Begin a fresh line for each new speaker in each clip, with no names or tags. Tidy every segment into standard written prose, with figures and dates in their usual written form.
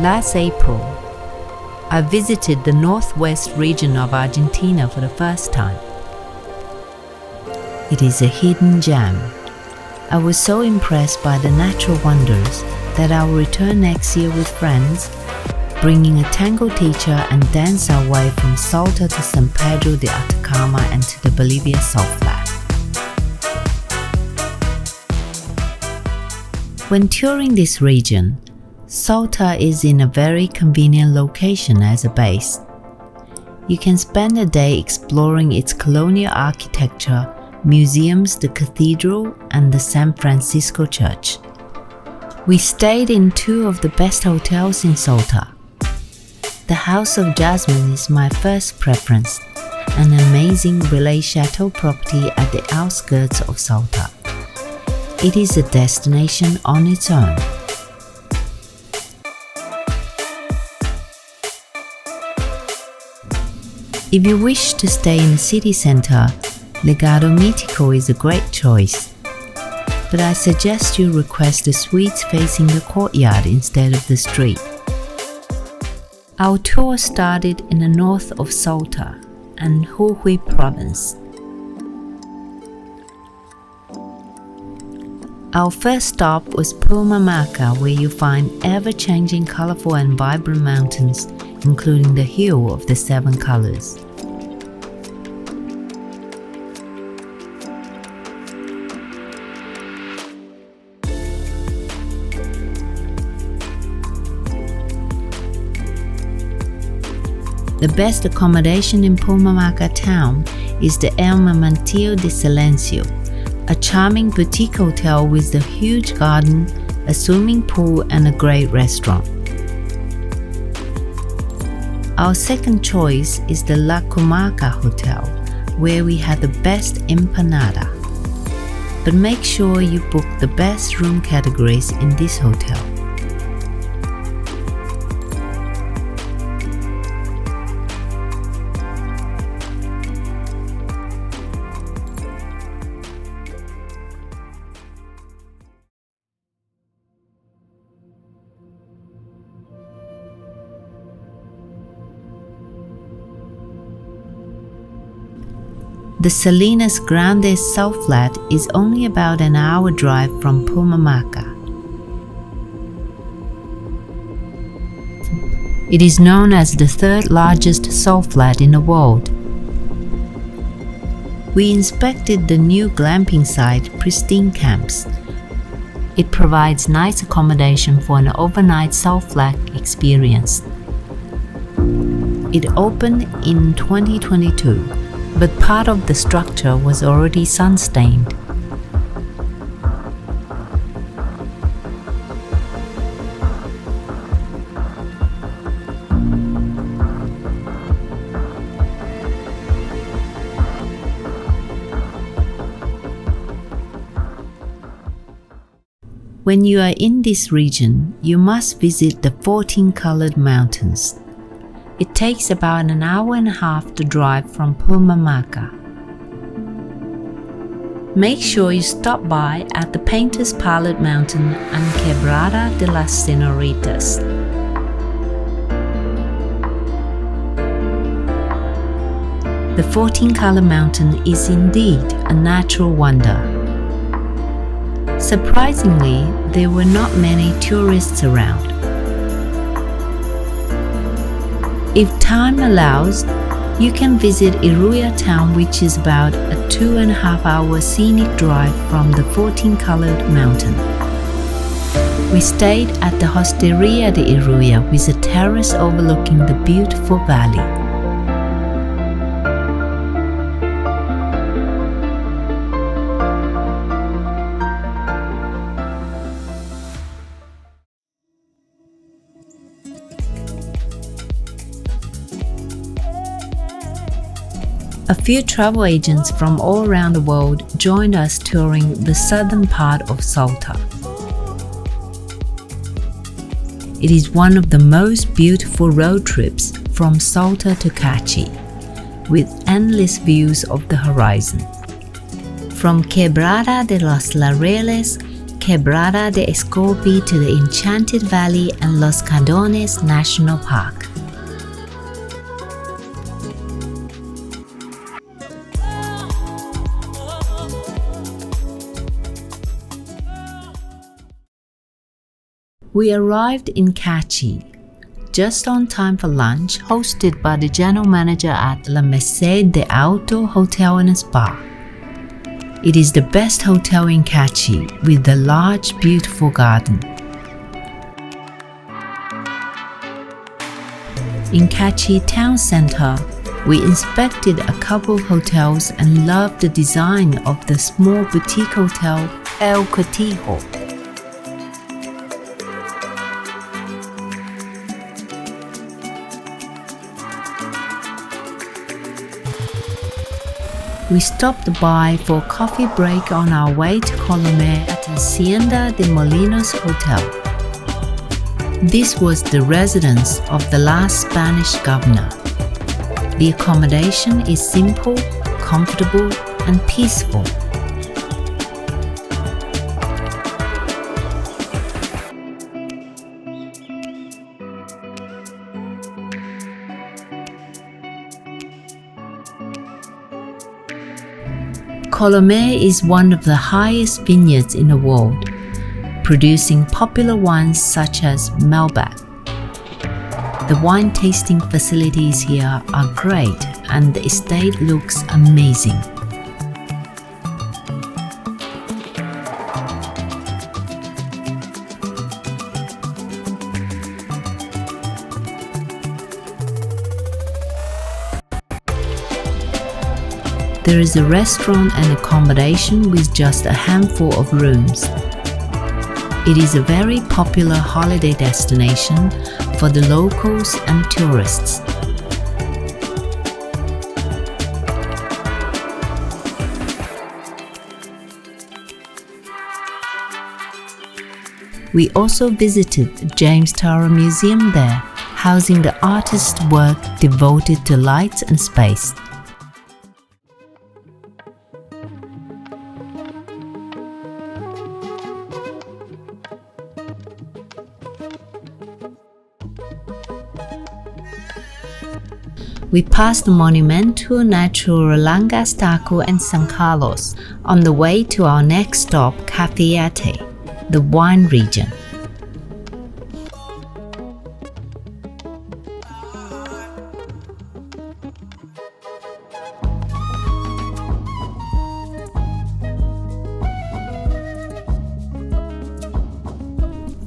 Last April, I visited the northwest region of Argentina for the first time. It is a hidden gem. I was so impressed by the natural wonders that I will return next year with friends, bringing a tango teacher and dance our way from Salta to San Pedro de Atacama and to the Bolivia Salt Flat. When touring this region, Salta is in a very convenient location as a base. You can spend a day exploring its colonial architecture, museums, the cathedral, and the San Francisco Church. We stayed in two of the best hotels in Salta. The House of Jasmine is my first preference, an amazing Relais Chateau property at the outskirts of Salta. It is a destination on its own. If you wish to stay in the city center, Legado Mítico is a great choice, but I suggest you request the suites facing the courtyard instead of the street. Our tour started in the north of Salta and Jujuy province. Our first stop was Purmamarca, where you find ever-changing, colorful and vibrant mountains, including the Hill of the Seven Colors. The best accommodation in Purmamarca town is the El Manantial de Silencio, a charming boutique hotel with a huge garden, a swimming pool and a great restaurant. Our second choice is the La Comarca Hotel, where we had the best empanada. But make sure you book the best room categories in this hotel. The Salinas Grandes Salt Flat is only about an hour drive from Purmamarca. It is known as the third largest salt flat in the world. We inspected the new glamping site, Pristine Camps. It provides nice accommodation for an overnight salt flat experience. It opened in 2022. But part of the structure was already sun-stained. When you are in this region, you must visit the 14-colored mountains. It takes about an hour and a half to drive from Purmamarca. Make sure you stop by at the Painter's Palette Mountain and Quebrada de las Senoritas. The 14-color mountain is indeed a natural wonder. Surprisingly, there were not many tourists around. If time allows, you can visit Iruya town, which is about a 2.5-hour scenic drive from the 14-colored mountain. We stayed at the Hosteria de Iruya with a terrace overlooking the beautiful valley. A few travel agents from all around the world joined us touring the southern part of Salta. It is one of the most beautiful road trips from Salta to Cachi, with endless views of the horizon. From Quebrada de los Laureles, Quebrada de Escorpi to the Enchanted Valley and Los Cardones National Park. We arrived in Cachi, just on time for lunch, hosted by the general manager at La Merced de Auto Hotel and Spa. It is the best hotel in Cachi with a large, beautiful garden. In Cachi town center, we inspected a couple of hotels and loved the design of the small boutique hotel El Cotijo. We stopped by for a coffee break on our way to Colome at Hacienda de Molinos Hotel. This was the residence of the last Spanish governor. The accommodation is simple, comfortable, and peaceful. Colome is one of the highest vineyards in the world, producing popular wines such as Malbec. The wine tasting facilities here are great and the estate looks amazing. There is a restaurant and accommodation with just a handful of rooms. It is a very popular holiday destination for the locals and tourists. We also visited the James Tower Museum there, housing the artist's work devoted to light and space. We passed the Monumento Natural Langastaco and San Carlos on the way to our next stop, Cafayate, the wine region.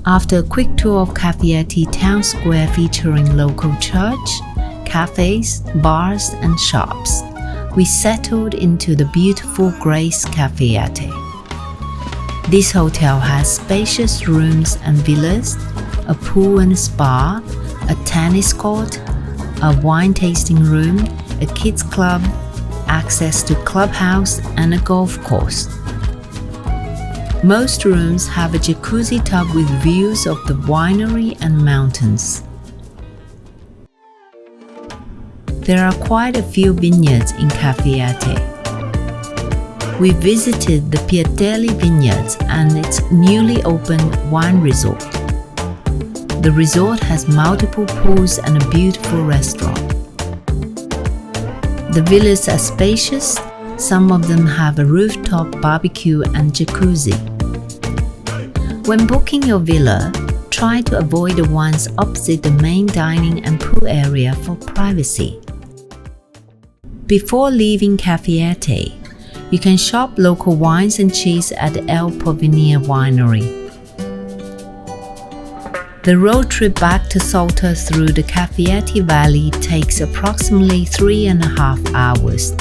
After a quick tour of Cafayate town square featuring local church, cafes, bars, and shops, we settled into the beautiful Grace Cafayate. This hotel has spacious rooms and villas, a pool and spa, a tennis court, a wine tasting room, a kids club, access to clubhouse, and a golf course. Most rooms have a jacuzzi tub with views of the winery and mountains. There are quite a few vineyards in Cafayate. We visited the Piatelli Vineyards and its newly opened wine resort. The resort has multiple pools and a beautiful restaurant. The villas are spacious. Some of them have a rooftop barbecue and jacuzzi. When booking your villa, try to avoid the ones opposite the main dining and pool area for privacy. Before leaving Cafayate, you can shop local wines and cheese at the El Porvenir Winery. The road trip back to Salta through the Cafayate Valley takes approximately 3.5 hours.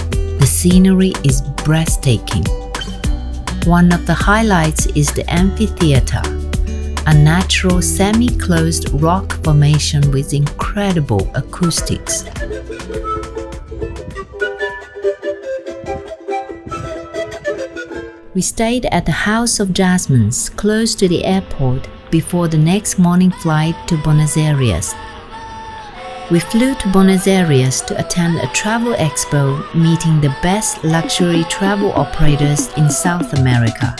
The scenery is breathtaking. One of the highlights is the amphitheater, a natural semi-closed rock formation with incredible acoustics. We stayed at the House of Jasmines close to the airport before the next morning flight to Buenos Aires. We flew to Buenos Aires to attend a travel expo meeting the best luxury travel operators in South America.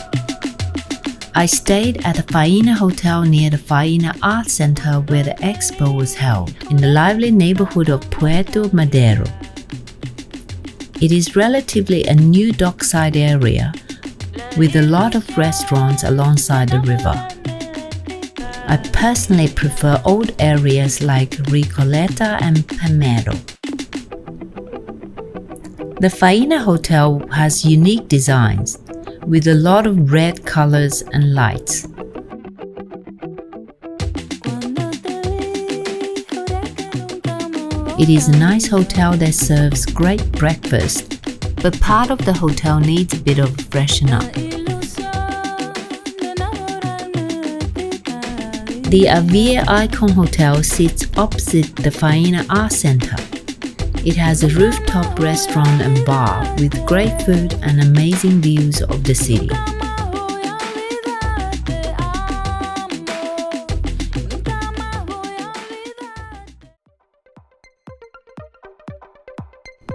I stayed at the Faina Hotel near the Faina Art Center where the expo was held, in the lively neighborhood of Puerto Madero. It is relatively a new dockside area with a lot of restaurants alongside the river. I personally prefer old areas like Recoleta and Palmero. The Faina Hotel has unique designs, with a lot of red colors and lights. It is a nice hotel that serves great breakfast, but part of the hotel needs a bit of freshen up. The Avia Icon Hotel sits opposite the Faina Art Center. It has a rooftop restaurant and bar with great food and amazing views of the city.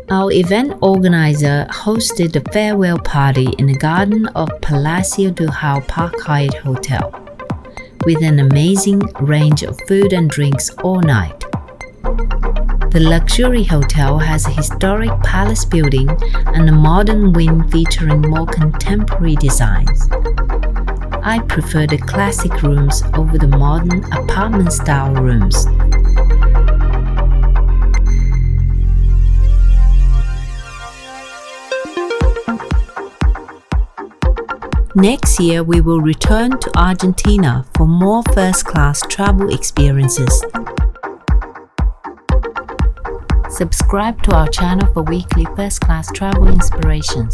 Our event organizer hosted a farewell party in the garden of Palacio do Hao Park Hyatt Hotel, with an amazing range of food and drinks all night. The luxury hotel has a historic palace building and a modern wing featuring more contemporary designs. I prefer the classic rooms over the modern apartment-style rooms. Next year, we will return to Argentina for more first-class travel experiences. Subscribe to our channel for weekly first-class travel inspirations.